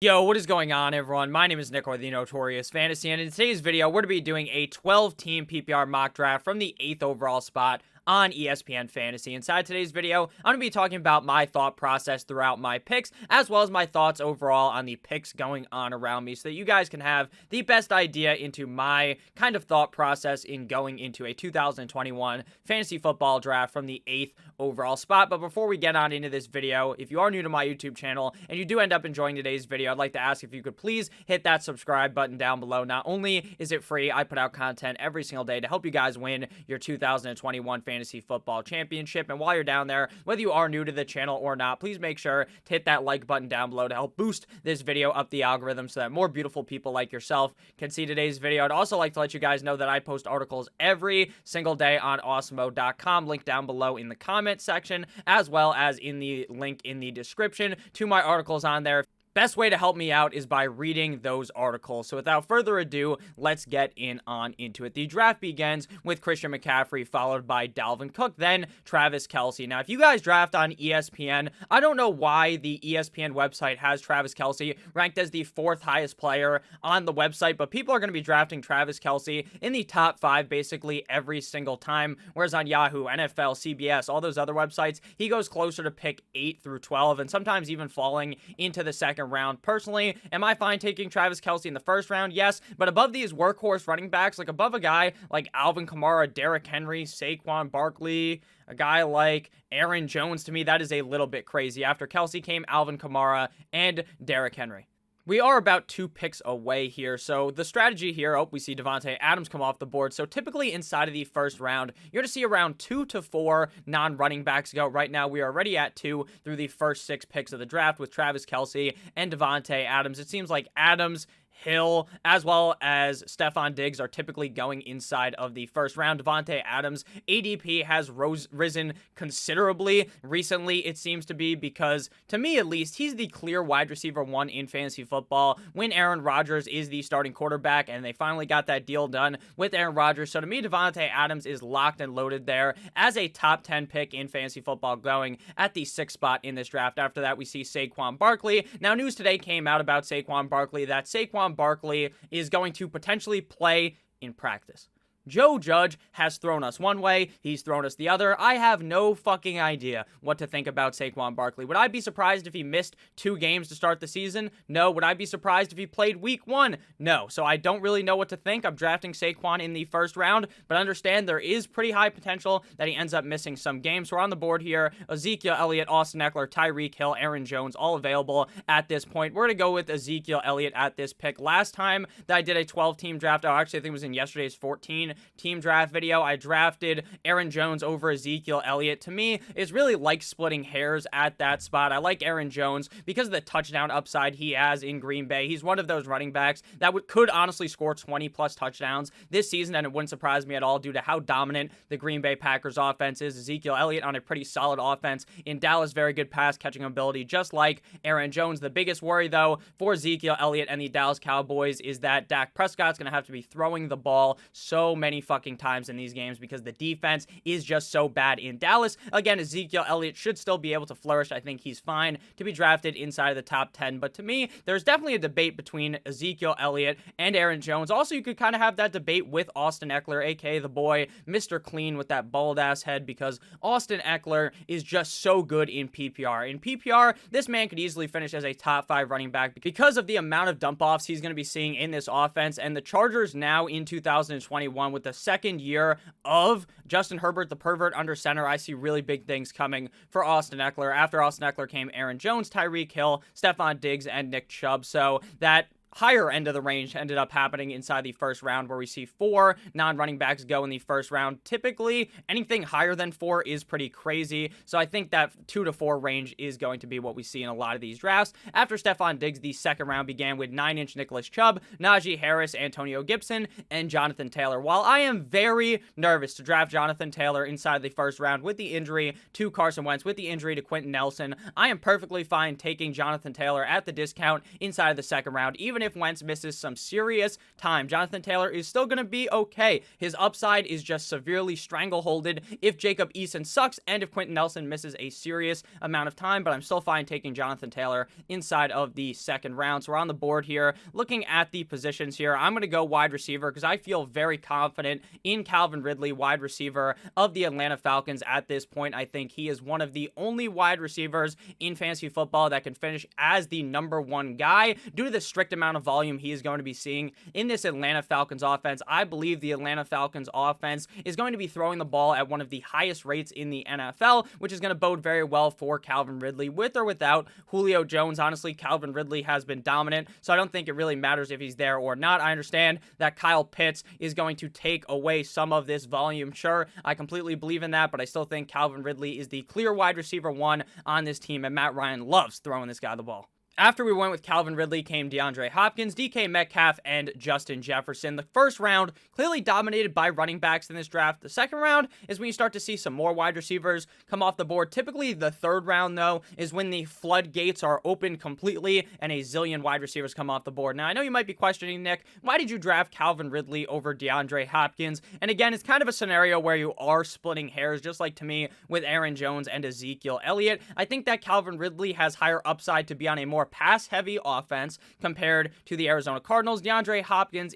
Yo, what is going on, everyone? My name is Nick, or the Notorious Fantasy, and in today's video, we're going to be doing a 12-team PPR mock draft from the 8th overall spot on ESPN Fantasy. Inside today's video, I'm going to be talking about my thought process throughout my picks, as well as my thoughts overall on the picks going on around me, so that you guys can have the best idea into my kind of thought process in going into a 2021 fantasy football draft from the 8th overall spot. But before we get on into this video, if you are new to my YouTube channel and you do end up enjoying today's video, I'd like to ask if you could please hit that subscribe button down below. Not only is it free, I put out content every single day to help you guys win your 2021 fantasy football championship. And while you're down there, whether you are new to the channel or not, please make sure to hit that like button down below to help boost this video up the algorithm so that more beautiful people like yourself can see today's video. I'd also like to let you guys know that I post articles every single day on awesemo.com, link down below in the comment section, as well as in the link in the description to my articles on there. Best way to help me out is by reading those articles. So without further ado, let's get into it. The draft begins with Christian McCaffrey, followed by Dalvin Cook, then Travis Kelce. Now, if you guys draft on ESPN, I don't know why the ESPN website has Travis Kelce ranked as the 4th highest player on the website, but people are going to be drafting Travis Kelce in the top 5 basically every single time, whereas on Yahoo, NFL, CBS, all those other websites, he goes closer to pick 8 through 12, and sometimes even falling into the second round. Personally, am I fine taking Travis Kelce in the first round? Yes, but above these workhorse running backs, like above a guy like Alvin Kamara, Derrick Henry, Sequon Barkley, a guy like Aaron Jones, to me, that is a little bit crazy. After Kelce came Alvin Kamara and Derrick Henry. We are about 2 picks away here, so the strategy here, we see Devonta Adams come off the board, so typically inside of the first round, you're going to see around 2 to 4 non-running backs go. Right now, we are already at 2 through the first 6 picks of the draft with Travis Kelce and Devonta Adams. It seems like Adams, Hill, as well as Stefon Diggs are typically going inside of the first round. Devonta Adams' ADP has risen considerably recently, it seems to be, because, to me at least, he's the clear wide receiver 1 in fantasy football when Aaron Rodgers is the starting quarterback, and they finally got that deal done with Aaron Rodgers. So to me, Devonta Adams is locked and loaded there as a top 10 pick in fantasy football going at the 6th spot in this draft. After that, we see Sequon Barkley. Now, news today came out about Sequon Barkley that Sequon Barkley is going to potentially play in practice. Joe Judge has thrown us one way, he's thrown us the other. I have no fucking idea what to think about Sequon Barkley. Would I be surprised if he missed 2 games to start the season? No. Would I be surprised if he played week 1? No. So I don't really know what to think. I'm drafting Sequon in the first round, but understand there is pretty high potential that he ends up missing some games. So we're on the board here. Ezekiel Elliott, Austin Eckler, Tyreek Hill, Aaron Jones, all available at this point. We're going to go with Ezekiel Elliott at this pick. Last time that I did a 12-team draft, actually I think it was in yesterday's 14-team draft video, I drafted Aaron Jones over Ezekiel Elliott. To me, it's really like splitting hairs at that spot. I like Aaron Jones because of the touchdown upside he has in Green Bay. He's one of those running backs that could honestly score 20-plus touchdowns this season, and it wouldn't surprise me at all due to how dominant the Green Bay Packers offense is. Ezekiel Elliott on a pretty solid offense in Dallas, very good pass-catching ability, just like Aaron Jones. The biggest worry, though, for Ezekiel Elliott and the Dallas Cowboys is that Dak Prescott's going to have to be throwing the ball so many fucking times in these games because the defense is just so bad in Dallas. Again, Ezekiel Elliott should still be able to flourish. I think he's fine to be drafted inside of the top 10, but to me, there's definitely a debate between Ezekiel Elliott and Aaron Jones. Also, you could kind of have that debate with Austin Eckler, aka the boy, Mr. Clean with that bald-ass head, because Austin Eckler is just so good in PPR. In PPR, this man could easily finish as a top 5 running back because of the amount of dump-offs he's going to be seeing in this offense, and the Chargers now in 2021 with the second year of Justin Herbert, the pervert under center, I see really big things coming for Austin Eckler. After Austin Eckler came Aaron Jones, Tyreek Hill, Stefon Diggs, and Nick Chubb. So that higher end of the range ended up happening inside the first round, where we see 4 non-running backs go in the first round. Typically, anything higher than 4 is pretty crazy, so I think that 2 to 4 range is going to be what we see in a lot of these drafts. After Stefon Diggs, the second round began with 9-inch Nicholas Chubb, Najee Harris, Antonio Gibson, and Jonathan Taylor. While I am very nervous to draft Jonathan Taylor inside the first round with the injury to Carson Wentz, with the injury to Quentin Nelson, I am perfectly fine taking Jonathan Taylor at the discount inside of the second round, even even if Wentz misses some serious time, Jonathan Taylor is still going to be okay. His upside is just severely strangleholded if Jacob Eason sucks and if Quentin Nelson misses a serious amount of time, but I'm still fine taking Jonathan Taylor inside of the second round. So we're on the board here. Looking at the positions here, I'm going to go wide receiver because I feel very confident in Calvin Ridley, wide receiver of the Atlanta Falcons at this point. I think he is one of the only wide receivers in fantasy football that can finish as the number one guy due to the strict amount of volume he is going to be seeing in this Atlanta Falcons offense. I believe the Atlanta Falcons offense is going to be throwing the ball at one of the highest rates in the NFL, which is going to bode very well for Calvin Ridley with or without Julio Jones. Honestly, Calvin Ridley has been dominant, so I don't think it really matters if he's there or not. I understand that Kyle Pitts is going to take away some of this volume. Sure, I completely believe in that, but I still think Calvin Ridley is the clear wide receiver one on this team, and Matt Ryan loves throwing this guy the ball. After we went with Calvin Ridley came DeAndre Hopkins, DK Metcalf, and Justin Jefferson. The first round clearly dominated by running backs in this draft. The second round is when you start to see some more wide receivers come off the board. Typically, the third round, though, is when the floodgates are open completely and a zillion wide receivers come off the board. Now, I know you might be questioning, Nick, why did you draft Calvin Ridley over DeAndre Hopkins? And again, it's kind of a scenario where you are splitting hairs, just like to me with Aaron Jones and Ezekiel Elliott. I think that Calvin Ridley has higher upside to be on a more pass-heavy offense compared to the Arizona Cardinals. DeAndre Hopkins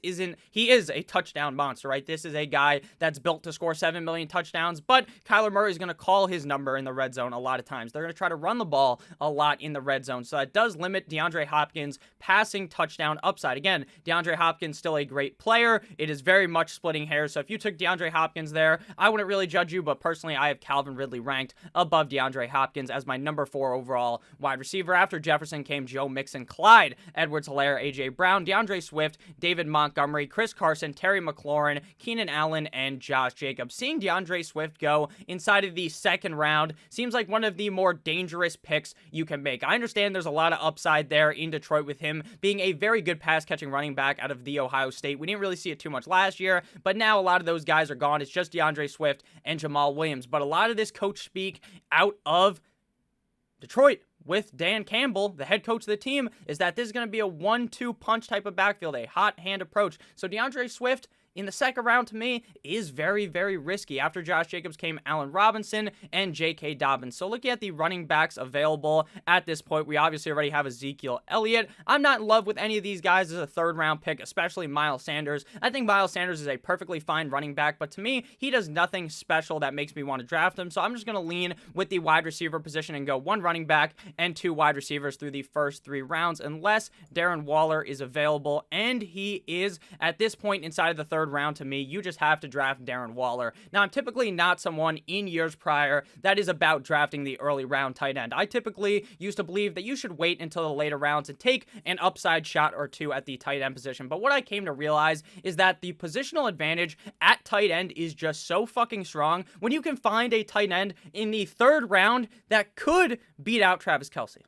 he is a touchdown monster, right? This is a guy that's built to score 7 million touchdowns, but Kyler Murray is going to call his number in the red zone a lot of times. They're going to try to run the ball a lot in the red zone, so that does limit DeAndre Hopkins' passing touchdown upside. Again, DeAndre Hopkins still a great player. It is very much splitting hairs, so if you took DeAndre Hopkins there, I wouldn't really judge you, but personally, I have Calvin Ridley ranked above DeAndre Hopkins as my number 4 overall wide receiver. After Jefferson came Joe Mixon, Clyde Edwards-Helaire, A.J. Brown, DeAndre Swift, David Montgomery, Chris Carson, Terry McLaurin, Keenan Allen, and Josh Jacobs. Seeing DeAndre Swift go inside of the second round seems like one of the more dangerous picks you can make. I understand there's a lot of upside there in Detroit with him being a very good pass-catching running back out of the Ohio State. We didn't really see it too much last year, but now a lot of those guys are gone. It's just DeAndre Swift and Jamal Williams. But a lot of this coach speak out of Detroit with Dan Campbell, the head coach of the team, is that this is going to be a 1-2 punch type of backfield, a hot hand approach. So DeAndre Swift in the second round, to me, is very, very risky. After Josh Jacobs came Allen Robinson and J.K. Dobbins. So looking at the running backs available at this point, we obviously already have Ezekiel Elliott. I'm not in love with any of these guys as a third-round pick, especially Miles Sanders. I think Miles Sanders is a perfectly fine running back, but to me, he does nothing special that makes me want to draft him. So I'm just going to lean with the wide receiver position and go 1 running back and 2 wide receivers through the first 3 rounds, unless Darren Waller is available, and he is at this point inside of the third round. To me, you just have to draft Darren Waller. Now, I'm typically not someone in years prior that is about drafting the early round tight end. I typically used to believe that you should wait until the later rounds and take an upside shot or 2 at the tight end position. But what I came to realize is that the positional advantage at tight end is just so fucking strong when you can find a tight end in the third round that could beat out Travis Kelce.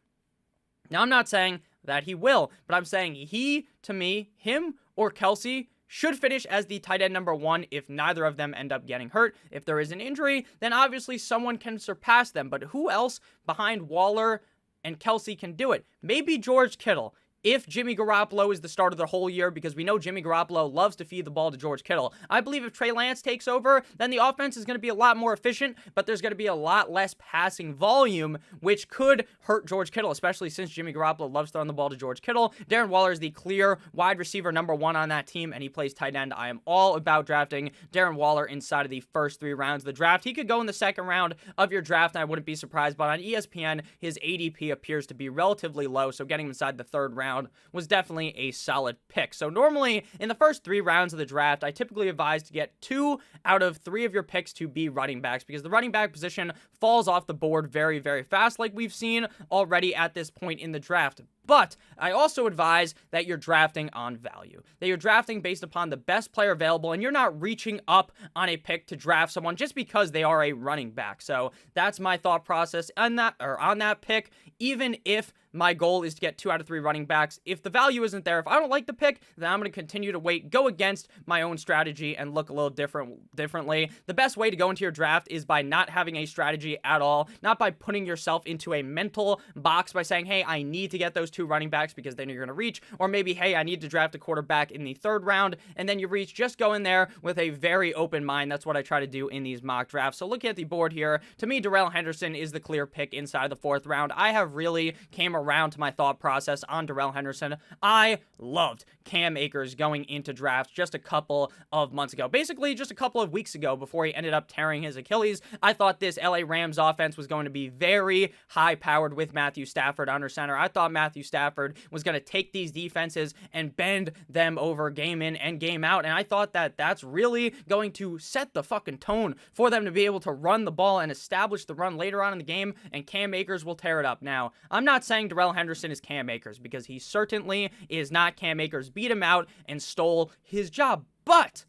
Now, I'm not saying that he will, but I'm saying him or Kelce should finish as the tight end number 1 if neither of them end up getting hurt. If there is an injury, then obviously someone can surpass them. But who else behind Waller and Kelce can do it? Maybe George Kittle, if Jimmy Garoppolo is the starter the whole year, because we know Jimmy Garoppolo loves to feed the ball to George Kittle. I believe if Trey Lance takes over, then the offense is going to be a lot more efficient, but there's going to be a lot less passing volume, which could hurt George Kittle, especially since Jimmy Garoppolo loves throwing the ball to George Kittle. Darren Waller is the clear wide receiver number 1 on that team, and he plays tight end. I am all about drafting Darren Waller inside of the first 3 rounds of the draft. He could go in the second round of your draft, and I wouldn't be surprised, but on ESPN, his ADP appears to be relatively low, so getting him inside the third round was definitely a solid pick. So normally, in the first 3 rounds of the draft, I typically advise to get 2 out of 3 of your picks to be running backs, because the running back position falls off the board very, very fast, like we've seen already at this point in the draft. But I also advise that you're drafting on value, that you're drafting based upon the best player available, and you're not reaching up on a pick to draft someone just because they are a running back. So that's my thought process on that pick. Even if my goal is to get 2 out of 3 running backs, if the value isn't there, if I don't like the pick, then I'm going to continue to wait, go against my own strategy, and look a little differently. The best way to go into your draft is by not having a strategy at all, not by putting yourself into a mental box by saying, hey, I need to get those two running backs because then you're going to reach, or maybe, hey, I need to draft a quarterback in the third round, and then you reach. Just go in there with a very open mind. That's what I try to do in these mock drafts. So looking at the board here, to me, Darrell Henderson is the clear pick inside the fourth round. I have really came around to my thought process on Darrell Henderson. I loved Cam Akers going into drafts just a couple of months ago. Basically, just a couple of weeks ago before he ended up tearing his Achilles. I thought this LA Rams offense was going to be very high-powered with Matthew Stafford under center. I thought Matthew Stafford was going to take these defenses and bend them over game in and game out, and I thought that that's really going to set the fucking tone for them to be able to run the ball and establish the run later on in the game, and Cam Akers will tear it up. Now, I'm not saying Darrell Henderson is Cam Akers, because he certainly is not. Cam Akers beat him out and stole his job, but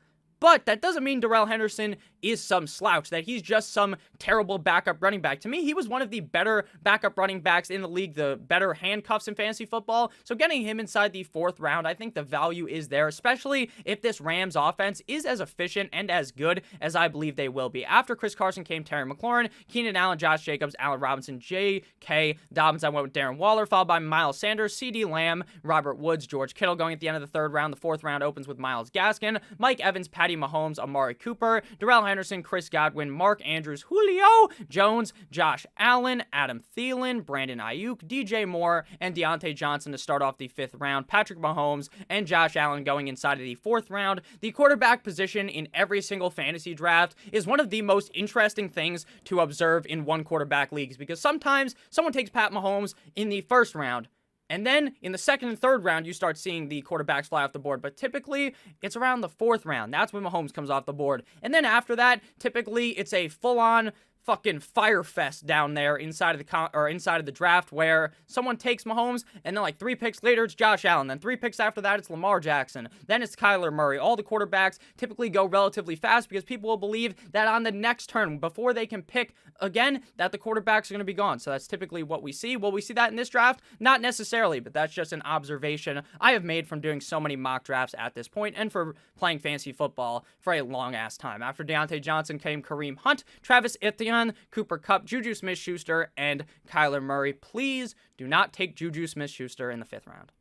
that doesn't mean Darrell Henderson is some slouch, that he's just some terrible backup running back. To me, he was one of the better backup running backs in the league, the better handcuffs in fantasy football. So getting him inside the fourth round, I think the value is there, especially if this Rams offense is as efficient and as good as I believe they will be. After Chris Carson came Terry McLaurin, Keenan Allen, Josh Jacobs, Allen Robinson, J.K. Dobbins. I went with Darren Waller, followed by Miles Sanders, C.D. Lamb, Robert Woods, George Kittle going at the end of the third round. The fourth round opens with Myles Gaskin, Mike Evans, Patty Mahomes, Amari Cooper, Darrell Henderson, Chris Godwin, Mark Andrews, Julio Jones, Josh Allen, Adam Thielen, Brandon Ayuk, DJ Moore, and Deontay Johnson to start off the fifth round. Patrick Mahomes and Josh Allen going inside of the fourth round. The quarterback position in every single fantasy draft is one of the most interesting things to observe in one quarterback leagues, because sometimes someone takes Pat Mahomes in the first round, and then in the second and third round, you start seeing the quarterbacks fly off the board. But typically, it's around the fourth round. That's when Mahomes comes off the board. And then after that, typically, it's a full-on fucking fire fest down there inside of the draft, where someone takes Mahomes, and then like 3 picks later it's Josh Allen, then 3 picks after that it's Lamar Jackson, then it's Kyler Murray. All the quarterbacks typically go relatively fast because people will believe that on the next turn, before they can pick again, that the quarterbacks are going to be gone. So that's typically what we see. Will we see that in this draft? Not necessarily, but that's just an observation I have made from doing so many mock drafts at this point and for playing fantasy football for a long ass time. After Deontay Johnson came Kareem Hunt, Travis Etienne, Cooper Kupp, Juju Smith-Schuster, and Kyler Murray. Please do not take Juju Smith-Schuster in the fifth round.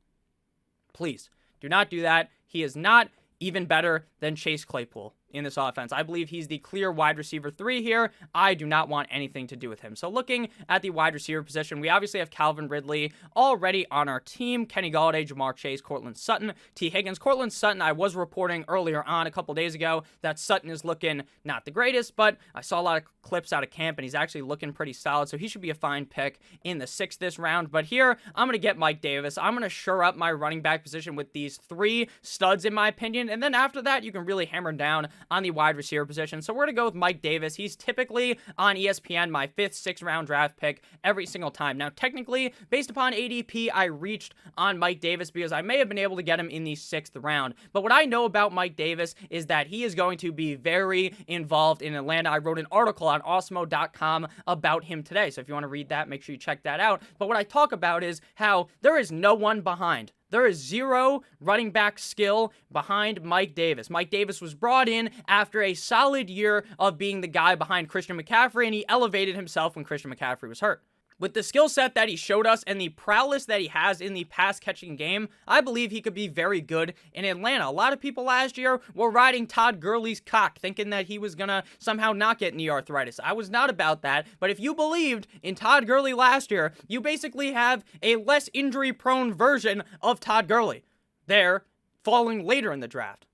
Please do not do that. He is not even better than Chase Claypool in this offense. I believe he's the clear wide receiver 3 here. I do not want anything to do with him. So looking at the wide receiver position, we obviously have Calvin Ridley already on our team. Kenny Golladay, Jamar Chase, Cortland Sutton, T. Higgins. Cortland Sutton, I was reporting earlier on a couple days ago that Sutton is looking not the greatest, but I saw a lot of clips out of camp and he's actually looking pretty solid, so he should be a fine pick in the 6th this round. But here, I'm going to get Mike Davis. I'm going to shore up my running back position with these 3 studs in my opinion, and then after that, you can really hammer down on the wide receiver position. So we're going to go with Mike Davis. He's typically on ESPN my 5th, 6th round draft pick every single time. Now, technically, based upon ADP, I reached on Mike Davis because I may have been able to get him in the 6th round. But what I know about Mike Davis is that he is going to be very involved in Atlanta. I wrote an article on Awesemo.com about him today. So if you want to read that, make sure you check that out. But what I talk about is how there is no one behind. There is 0 running back skill behind Mike Davis. Mike Davis was brought in after a solid year of being the guy behind Christian McCaffrey, and he elevated himself when Christian McCaffrey was hurt. With the skill set that he showed us and the prowess that he has in the pass-catching game, I believe he could be very good in Atlanta. A lot of people last year were riding Todd Gurley's cock, thinking that he was going to somehow not get knee arthritis. I was not about that, but if you believed in Todd Gurley last year, you basically have a less injury-prone version of Todd Gurley there, falling later in the draft.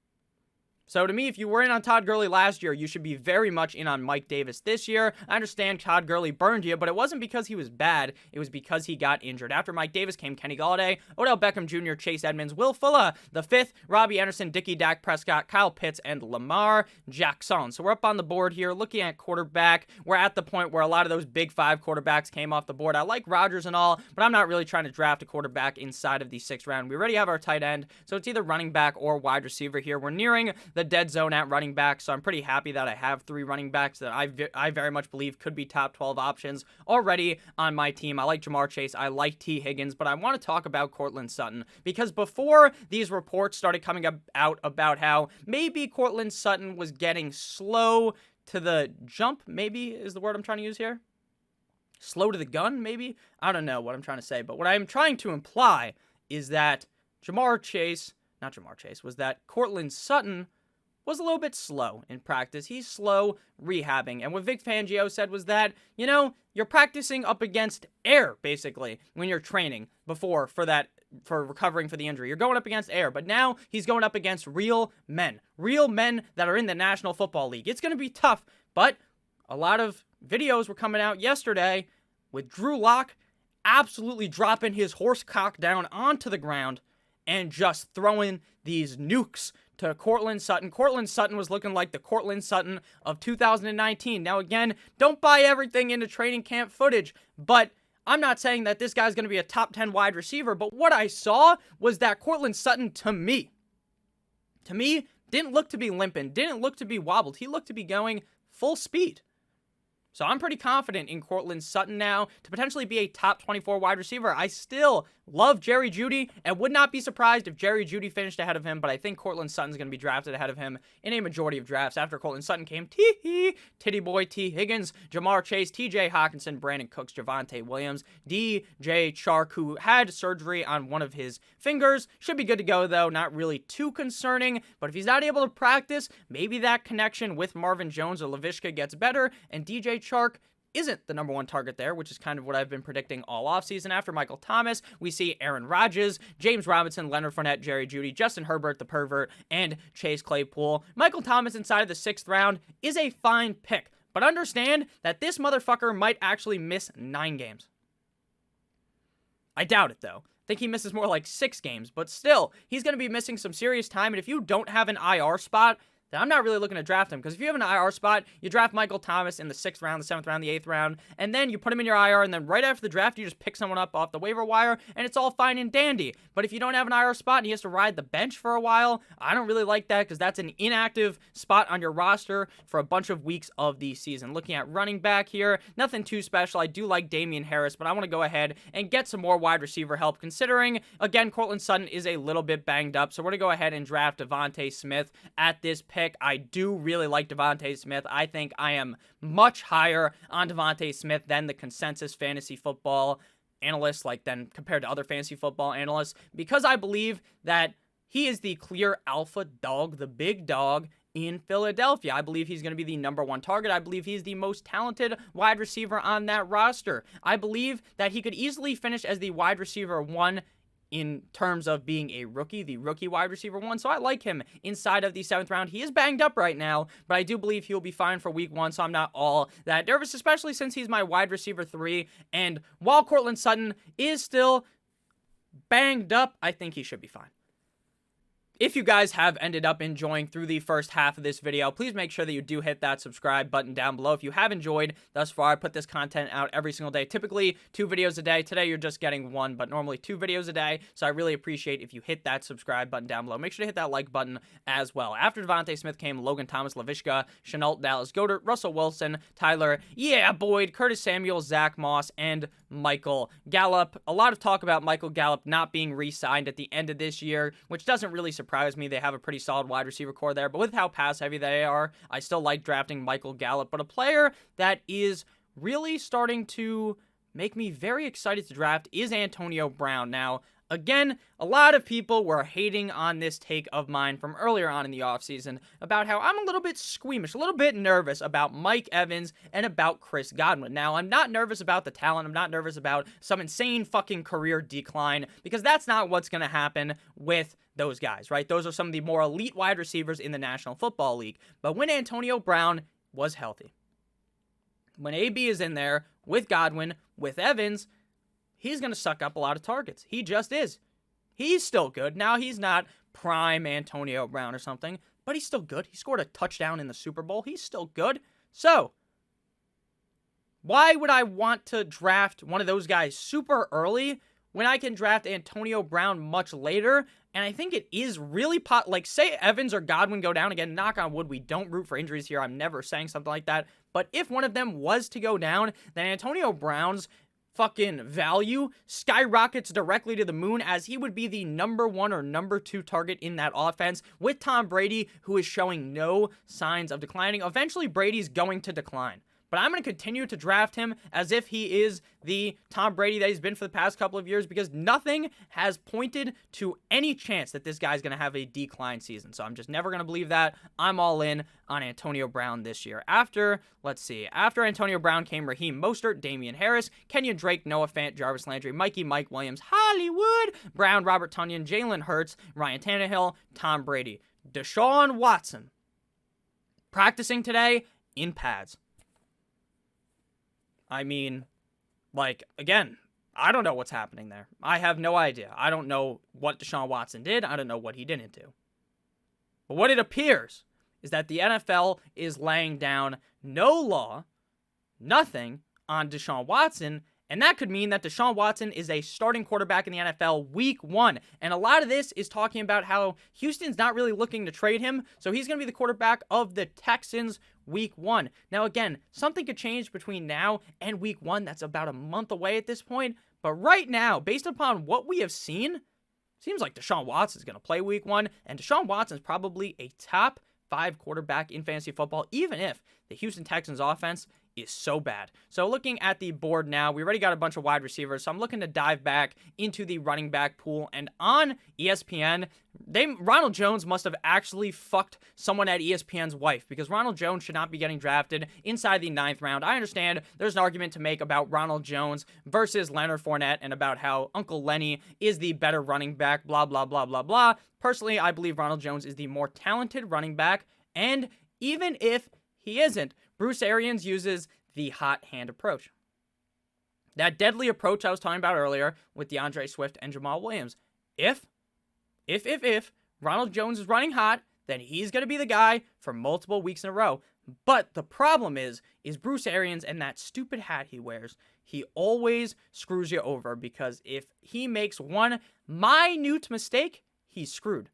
So to me, if you were in on Todd Gurley last year, you should be very much in on Mike Davis this year. I understand Todd Gurley burned you, but it wasn't because he was bad. It was because he got injured. After Mike Davis came Kenny Golladay, Odell Beckham Jr., Chase Edmonds, Will Fuller, the 5th, Robbie Anderson, Dickie Dak Prescott, Kyle Pitts, and Lamar Jackson. So we're up on the board here looking at quarterback. We're at the point where a lot of those big 5 quarterbacks came off the board. I like Rodgers and all, but I'm not really trying to draft a quarterback inside of the 6th round. We already have our tight end, so it's either running back or wide receiver here. We're nearing the dead zone at running back, so I'm pretty happy that I have 3 running backs that I very much believe could be top 12 options already on my team. I like Jamar Chase, I like T. Higgins, but I want to talk about Cortland Sutton, because before these reports started coming out about how maybe Cortland Sutton was getting slow to the jump, maybe is the word I'm trying to use here. slow to the gun, maybe? I don't know what I'm trying to say, but what I'm trying to imply is that was that Cortland Sutton was a little bit slow in practice. He's slow rehabbing. And what Vic Fangio said was that, you're practicing up against air, basically, when you're training for recovering for the injury. You're going up against air, but now he's going up against real men that are in the National Football League. It's going to be tough, but a lot of videos were coming out yesterday with Drew Lock absolutely dropping his horse cock down onto the ground and just throwing these nukes to Cortland Sutton. Cortland Sutton was looking like the Cortland Sutton of 2019. Now, again, don't buy everything into training camp footage, but I'm not saying that this guy's going to be a top 10 wide receiver, but what I saw was that Cortland Sutton, to me, didn't look to be limping, didn't look to be wobbled. He looked to be going full speed. So I'm pretty confident in Cortland Sutton now to potentially be a top 24 wide receiver. I still love Jerry Jeudy and would not be surprised if Jerry Jeudy finished ahead of him, but I think Cortland Sutton's going to be drafted ahead of him in a majority of drafts. After Cortland Sutton came Titty Boy T. Higgins, Jamar Chase, TJ Hawkinson, Brandon Cooks, Javonte Williams, DJ Chark, who had surgery on one of his fingers. Should be good to go, though. Not really too concerning, but if he's not able to practice, maybe that connection with Marvin Jones or Laviska gets better, and DJ Chark isn't the number one target there, which is kind of what I've been predicting all offseason. After Michael Thomas, we see Aaron Rodgers, James Robinson, Leonard Fournette, Jerry Jeudy, Justin Herbert, the pervert, and Chase Claypool. Michael Thomas inside of the 6th round is a fine pick, but understand that this motherfucker might actually miss 9 games. I doubt it, though. I think he misses more like 6 games, but still, he's going to be missing some serious time, and if you don't have an IR spot, then I'm not really looking to draft him, because if you have an IR spot, you draft Michael Thomas in the 6th round, the 7th round, the 8th round, and then you put him in your IR, and then right after the draft, you just pick someone up off the waiver wire, and it's all fine and dandy. But if you don't have an IR spot and he has to ride the bench for a while, I don't really like that, because that's an inactive spot on your roster for a bunch of weeks of the season. Looking at running back here, nothing too special. I do like Damian Harris, but I want to go ahead and get some more wide receiver help, considering, again, Cortland Sutton is a little bit banged up, so we're going to go ahead and draft Devonta Smith at this pick. I do really like Devonta Smith. I think I am much higher on Devonta Smith than the consensus fantasy football analysts, than compared to other fantasy football analysts, because I believe that he is the clear alpha dog, the big dog in Philadelphia. I believe he's going to be the number one target. I believe he's the most talented wide receiver on that roster. I believe that he could easily finish as the wide receiver 1 in terms of being a rookie, the rookie wide receiver 1. So I like him inside of the 7th round. He is banged up right now, but I do believe he'll be fine for week 1, so I'm not all that nervous, especially since he's my wide receiver 3. And while Cortland Sutton is still banged up, I think he should be fine. If you guys have ended up enjoying through the first half of this video, please make sure that you do hit that subscribe button down below. If you have enjoyed thus far, I put this content out every single day, typically 2 videos a day. Today, you're just getting 1, but normally 2 videos a day. So I really appreciate if you hit that subscribe button down below. Make sure to hit that like button as well. After Devonta Smith came Logan Thomas, Laviska, Shenault, Dallas Goedert, Russell Wilson, Tyler, Boyd, Curtis Samuel, Zach Moss, and Michael Gallup. A lot of talk about Michael Gallup not being re-signed at the end of this year, which doesn't really surprise me. They have a pretty solid wide receiver core there, but with how pass heavy they are, I still like drafting Michael Gallup. But a player that is really starting to make me very excited to draft is Antonio Brown. Now, again, a lot of people were hating on this take of mine from earlier on in the offseason about how I'm a little bit squeamish, a little bit nervous about Mike Evans and about Chris Godwin. Now, I'm not nervous about the talent. I'm not nervous about some insane fucking career decline, because that's not what's going to happen with those guys, right? Those are some of the more elite wide receivers in the National Football League. But when Antonio Brown was healthy, when AB is in there with Godwin, with Evans, he's going to suck up a lot of targets. He just is. He's still good. Now, he's not prime Antonio Brown or something, but he's still good. He scored a touchdown in the Super Bowl. He's still good. So, why would I want to draft one of those guys super early when I can draft Antonio Brown much later? And I think it is really say Evans or Godwin go down again, knock on wood, we don't root for injuries here. I'm never saying something like that. But if one of them was to go down, then Antonio Brown's fucking value skyrockets directly to the moon, as he would be the number 1 or number 2 target in that offense with Tom Brady, who is showing no signs of declining. Eventually, Brady's going to decline. but I'm going to continue to draft him as if he is the Tom Brady that he's been for the past couple of years, because nothing has pointed to any chance that this guy's going to have a decline season. So I'm just never going to believe that. I'm all in on Antonio Brown this year. After Antonio Brown came Raheem Mostert, Damian Harris, Kenyon Drake, Noah Fant, Jarvis Landry, Mike Williams, Hollywood Brown, Robert Tonyan, Jalen Hurts, Ryan Tannehill, Tom Brady. Deshaun Watson practicing today in pads. I mean, again, I don't know what's happening there. I have no idea. I don't know what Deshaun Watson did. I don't know what he didn't do. But what it appears is that the NFL is laying down no law, nothing on Deshaun Watson, and that could mean that Deshaun Watson is a starting quarterback in the NFL week 1. And a lot of this is talking about how Houston's not really looking to trade him, so he's going to be the quarterback of the Texans week 1. Now, again, something could change between now and week 1. That's about a month away at this point. But right now, based upon what we have seen, seems like Deshaun Watson's going to play week 1, and Deshaun Watson's probably a top 5 quarterback in fantasy football, even if the Houston Texans offense is so bad. So looking at the board now, we already got a bunch of wide receivers, so I'm looking to dive back into the running back pool, and on ESPN, Ronald Jones must have actually fucked someone at ESPN's wife, because Ronald Jones should not be getting drafted inside the 9th round. I understand there's an argument to make about Ronald Jones versus Leonard Fournette and about how Uncle Lenny is the better running back, blah, blah, blah, blah, blah. Personally, I believe Ronald Jones is the more talented running back, and even if he isn't, Bruce Arians uses the hot hand approach. That deadly approach I was talking about earlier with DeAndre Swift and Jamal Williams. If Ronald Jones is running hot, then he's going to be the guy for multiple weeks in a row. But the problem is Bruce Arians and that stupid hat he wears. He always screws you over, because if he makes one minute mistake, he's screwed.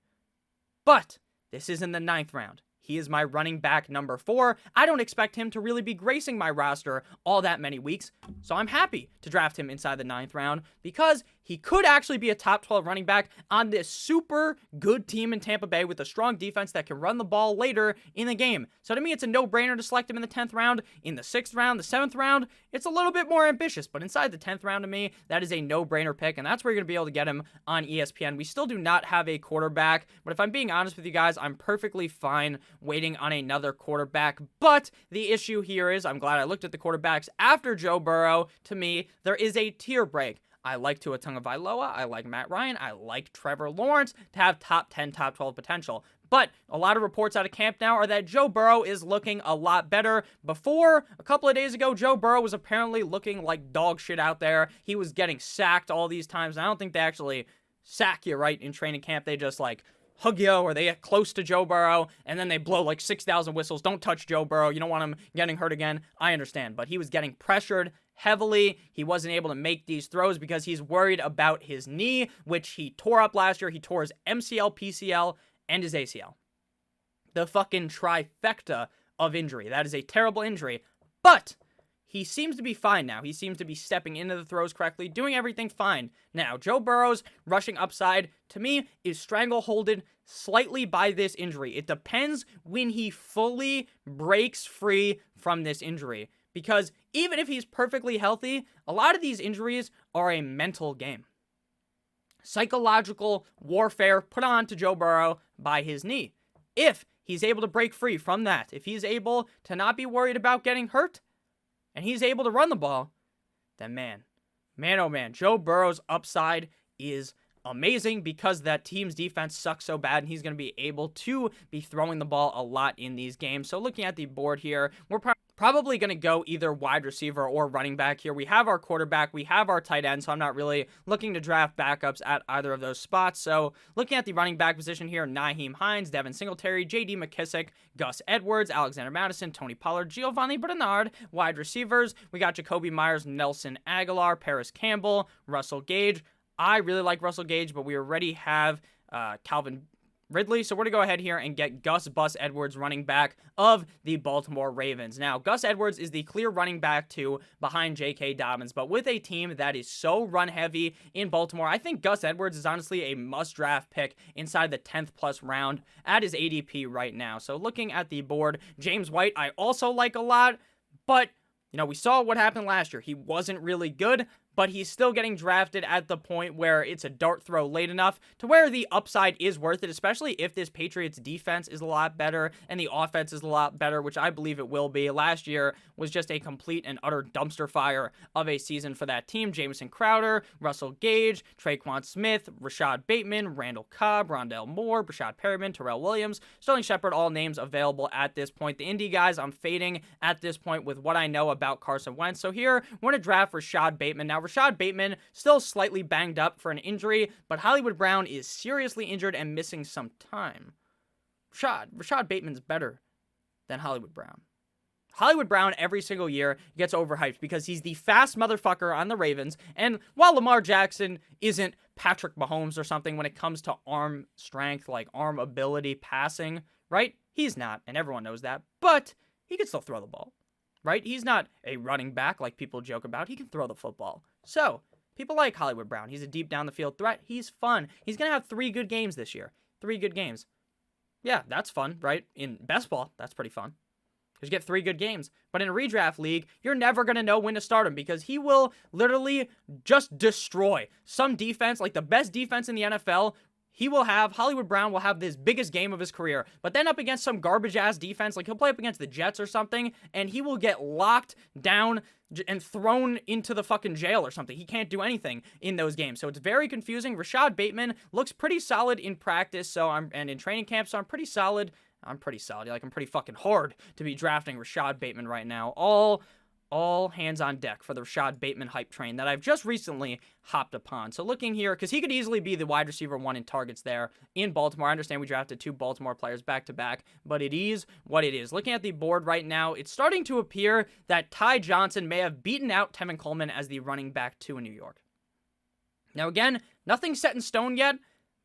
But this is in the 9th round. He is my running back number 4. I don't expect him to really be gracing my roster all that many weeks, so I'm happy to draft him inside the 9th round, because he could actually be a top 12 running back on this super good team in Tampa Bay with a strong defense that can run the ball later in the game. So to me, it's a no-brainer to select him in the 10th round. In the 6th round, the 7th round, it's a little bit more ambitious, but inside the 10th round to me, that is a no-brainer pick, and that's where you're going to be able to get him on ESPN. We still do not have a quarterback, but if I'm being honest with you guys, I'm perfectly fine waiting on another quarterback. But the issue here is, I'm glad I looked at the quarterbacks after Joe Burrow. To me, there is a tier break. I like Tua Tagovailoa, I like Matt Ryan, I like Trevor Lawrence to have top 10, top 12 potential. But a lot of reports out of camp now are that Joe Burrow is looking a lot better. Before, a couple of days ago, Joe Burrow was apparently looking like dog shit out there. He was getting sacked all these times. And I don't think they actually sack you, right, in training camp. They just, hug you, or they get close to Joe Burrow, and then they blow 6,000 whistles. Don't touch Joe Burrow. You don't want him getting hurt again. I understand. But he was getting pressured heavily. He wasn't able to make these throws because he's worried about his knee, which he tore up last year. He tore his MCL, PCL, and his ACL. The fucking trifecta of injury. That is a terrible injury. But he seems to be fine now. He seems to be stepping into the throws correctly, doing everything fine. Now, Joe Burrow's rushing upside, to me, is strangleholded slightly by this injury. It depends when he fully breaks free from this injury. Because even if he's perfectly healthy, a lot of these injuries are a mental game. Psychological warfare put on to Joe Burrow by his knee. If he's able to break free from that, if he's able to not be worried about getting hurt, and he's able to run the ball, then man, oh man, Joe Burrow's upside is amazing, because that team's defense sucks so bad, and he's going to be able to be throwing the ball a lot in these games. So looking at the board here, we're probably going to go either wide receiver or running back here. We have our quarterback, we have our tight end, so I'm not really looking to draft backups at either of those spots. So looking at the running back position here, Nyheim Hines, Devin Singletary, J.D. McKissick, Gus Edwards, Alexander Madison, Tony Pollard, Giovanni Bernard. Wide receivers, we got Jacoby Myers, Nelson Aguilar, Paris Campbell, Russell Gage. I really like Russell Gage, but we already have Calvin Ridley, so we're going to go ahead here and get Gus Bus Edwards, running back of the Baltimore Ravens. Now, Gus Edwards is the clear running back 2 behind J.K. Dobbins, but with a team that is so run-heavy in Baltimore, I think Gus Edwards is honestly a must-draft pick inside the 10th plus round at his ADP right now. So looking at the board, James White I also like a lot, but we saw what happened last year. He wasn't really good, but he's still getting drafted at the point where it's a dart throw late enough to where the upside is worth it, especially if this Patriots defense is a lot better and the offense is a lot better, which I believe it will be. Last year was just a complete and utter dumpster fire of a season for that team. Jamison Crowder, Russell Gage, Sequon Smith, Rashad Bateman, Randall Cobb, Rondell Moore, Brashad Perriman, Terrell Williams, Sterling Shepard, all names available at this point. The Indy guys, I'm fading at this point with what I know about Carson Wentz. So here, we're going to draft Rashad Bateman. Now, Rashad Bateman still slightly banged up for an injury, but Hollywood Brown is seriously injured and missing some time. Rashad Bateman's better than Hollywood Brown. Hollywood Brown every single year gets overhyped because he's the fast motherfucker on the Ravens, and while Lamar Jackson isn't Patrick Mahomes or something when it comes to arm strength, like arm ability, passing, right? He's not, and everyone knows that, but he can still throw the ball. Right? He's not a running back like people joke about. He can throw the football. So, people like Hollywood Brown. He's a deep down the field threat. He's fun. He's going to have 3 good games this year. 3 good games. Yeah, that's fun, right? In best ball, that's pretty fun. Because you get 3 good games. But in a redraft league, you're never going to know when to start him because he will literally just destroy some defense, like the best defense in the NFL. Hollywood Brown will have this biggest game of his career, but then up against some garbage-ass defense, like he'll play up against the Jets or something, and he will get locked down and thrown into the fucking jail or something. He can't do anything in those games, so it's very confusing. Rashad Bateman looks pretty solid in practice, and in training camp, so I'm pretty solid. I'm pretty fucking hard to be drafting Rashad Bateman right now. All hands on deck for the Rashad Bateman hype train that I've just recently hopped upon. So looking here, because he could easily be the wide receiver 1 in targets there in Baltimore. I understand we drafted 2 Baltimore players back-to-back, but it is what it is. Looking at the board right now, it's starting to appear that Ty Johnson may have beaten out Tevin Coleman as the running back 2 in New York. Now again, nothing's set in stone yet,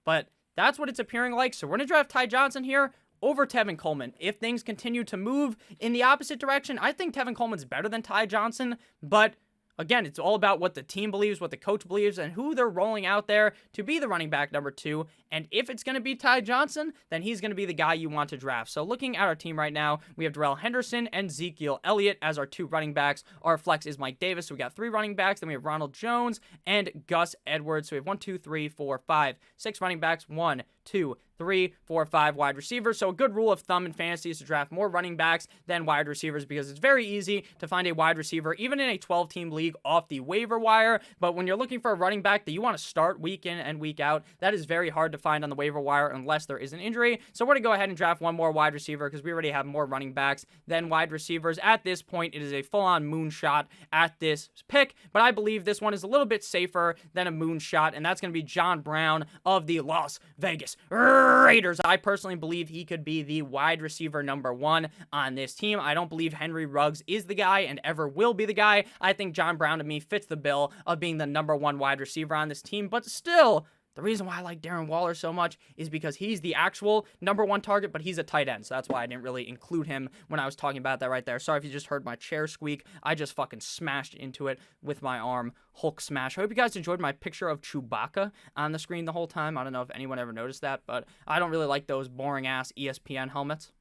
but that's what it's appearing like. So we're going to draft Ty Johnson here over Tevin Coleman. If things continue to move in the opposite direction, I think Tevin Coleman's better than Ty Johnson, but again, it's all about what the team believes, what the coach believes, and who they're rolling out there to be the running back number 2. And if it's going to be Ty Johnson, then he's going to be the guy you want to draft. So looking at our team right now, we have Darrell Henderson and Ezekiel Elliott as our 2 running backs. Our flex is Mike Davis. So we got 3 running backs. Then we have Ronald Jones and Gus Edwards. So we have 1, 2, 3, 4, 5, 6 running backs. 1, 2, 3, 4, 5 wide receivers. So a good rule of thumb in fantasy is to draft more running backs than wide receivers because it's very easy to find a wide receiver, even in a 12-team league, off the waiver wire. But when you're looking for a running back that you want to start week in and week out, that is very hard to find on the waiver wire unless there is an injury. So we're going to go ahead and draft 1 more wide receiver because we already have more running backs than wide receivers. At this point, it is a full-on moonshot at this pick, but I believe this one is a little bit safer than a moonshot, and that's going to be John Brown of the Las Vegas Raiders. I personally believe he could be the wide receiver number 1 on this team. I don't believe Henry Ruggs is the guy and ever will be the guy. I think John Brown to me fits the bill of being the number 1 wide receiver on this team, but still, the reason why I like Darren Waller so much is because he's the actual number 1 target, but he's a tight end, so that's why I didn't really include him when I was talking about that right there. Sorry if you just heard my chair squeak. I just fucking smashed into it with my arm. Hulk smash. I hope you guys enjoyed my picture of Chewbacca on the screen the whole time. I don't know if anyone ever noticed that, but I don't really like those boring-ass ESPN helmets.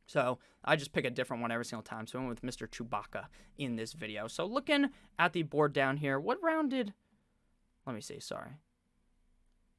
So I just pick a different one every single time. So I went with Mr. Chewbacca in this video. So looking at the board down here, what round did... Let me see, sorry.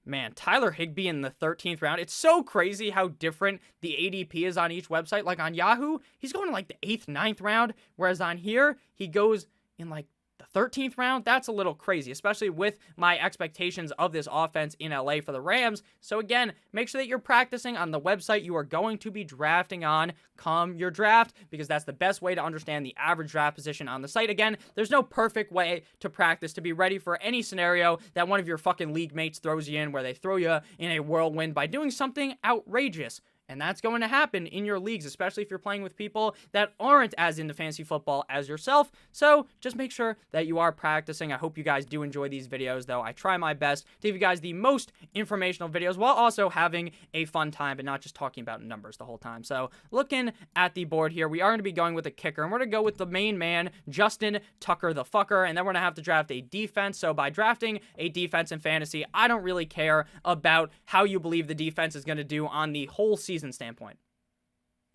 Man, Tyler Higbee in the 13th round. It's so crazy how different the ADP is on each website. Like on Yahoo, he's going in like the 8th, 9th round, whereas on here, he goes in like the 13th round. That's a little crazy, especially with my expectations of this offense in LA for the Rams. So again, make sure that you're practicing on the website you are going to be drafting on come your draft, because that's the best way to understand the average draft position on the site. Again, there's no perfect way to practice to be ready for any scenario that one of your fucking league mates throws you in, where they throw you in a whirlwind by doing something outrageous. And that's going to happen in your leagues, especially if you're playing with people that aren't as into fantasy football as yourself. So just make sure that you are practicing. I hope you guys do enjoy these videos, though. I try my best to give you guys the most informational videos while also having a fun time, but not just talking about numbers the whole time. So looking at the board here, we are going to be going with a kicker, and we're going to go with the main man, Justin Tucker the fucker, and then we're going to have to draft a defense. So by drafting a defense in fantasy, I don't really care about how you believe the defense is going to do on the whole season standpoint.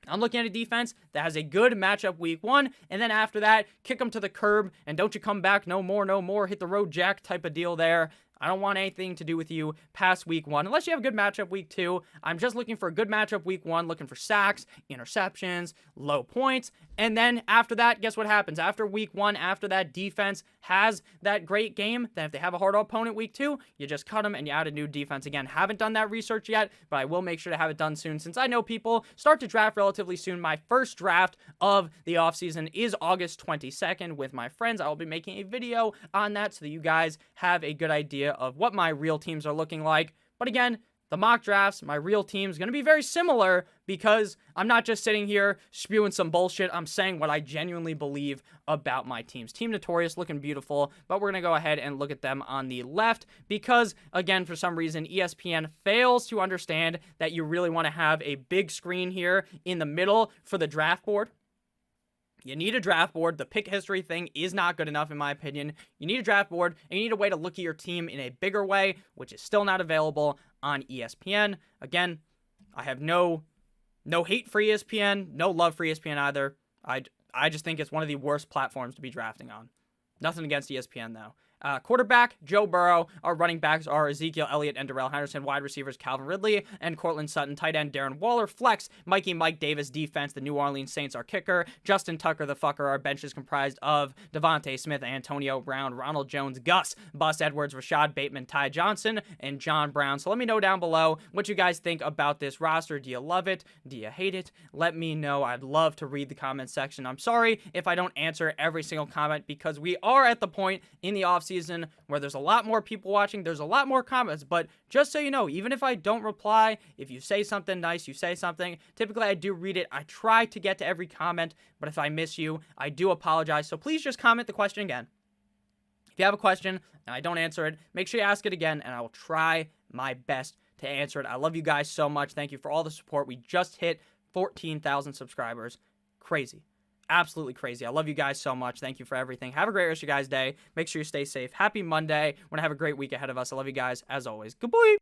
I'm looking at a defense that has a good matchup week 1, and then after that, kick them to the curb, and don't you come back no more, hit the road jack type of deal there. I don't want anything to do with you past week 1, unless you have a good matchup week 2. I'm just looking for a good matchup week 1, looking for sacks, interceptions, low points, and then after that, guess what happens? After week 1, after that defense has that great game, then if they have a hard opponent week 2, you just cut them and you add a new defense. Again, haven't done that research yet, but I will make sure to have it done soon, since I know people start to draft relatively soon. My first draft of the offseason is August 22nd with my friends. I will be making a video on that so that you guys have a good idea of what my real teams are looking like. But again, the mock drafts, my real team is going to be very similar, because I'm not just sitting here spewing some bullshit. I'm saying what I genuinely believe about my teams. Team Notorious looking beautiful, but we're going to go ahead and look at them on the left, because again, for some reason, ESPN fails to understand that you really want to have a big screen here in the middle for the draft board. You need a draft board. The pick history thing is not good enough, in my opinion. You need a draft board, and you need a way to look at your team in a bigger way, which is still not available on ESPN. Again, I have no hate for ESPN, no love for ESPN either. I just think it's one of the worst platforms to be drafting on. Nothing against ESPN, though. Quarterback, Joe Burrow. Our running backs are Ezekiel Elliott and Darrell Henderson. Wide receivers, Calvin Ridley and Cortland Sutton. Tight end, Darren Waller. Flex, Mike Davis. Defense, the New Orleans Saints. Our kicker, Justin Tucker, the fucker. Our bench is comprised of Devonta Smith, Antonio Brown, Ronald Jones, Gus, Bus Edwards, Rashad Bateman, Ty Johnson, and John Brown. So let me know down below what you guys think about this roster. Do you love it? Do you hate it? Let me know. I'd love to read the comment section. I'm sorry if I don't answer every single comment, because we are at the point in the offseason where there's a lot more people watching, there's a lot more comments, but just so you know, even if I don't reply, if you say something nice, you say something, typically I do read it. I try to get to every comment, but if I miss you, I do apologize. So please just comment the question again. If you have a question and I don't answer it, make sure you ask it again, and I will try my best to answer it. I love you guys so much. Thank you for all the support. We just hit 14,000 subscribers. Crazy. Absolutely crazy. I love you guys so much. Thank you for everything. Have a great rest of your guys' day. Make sure you stay safe. Happy Monday. We're going to have a great week ahead of us. I love you guys as always. Goodbye.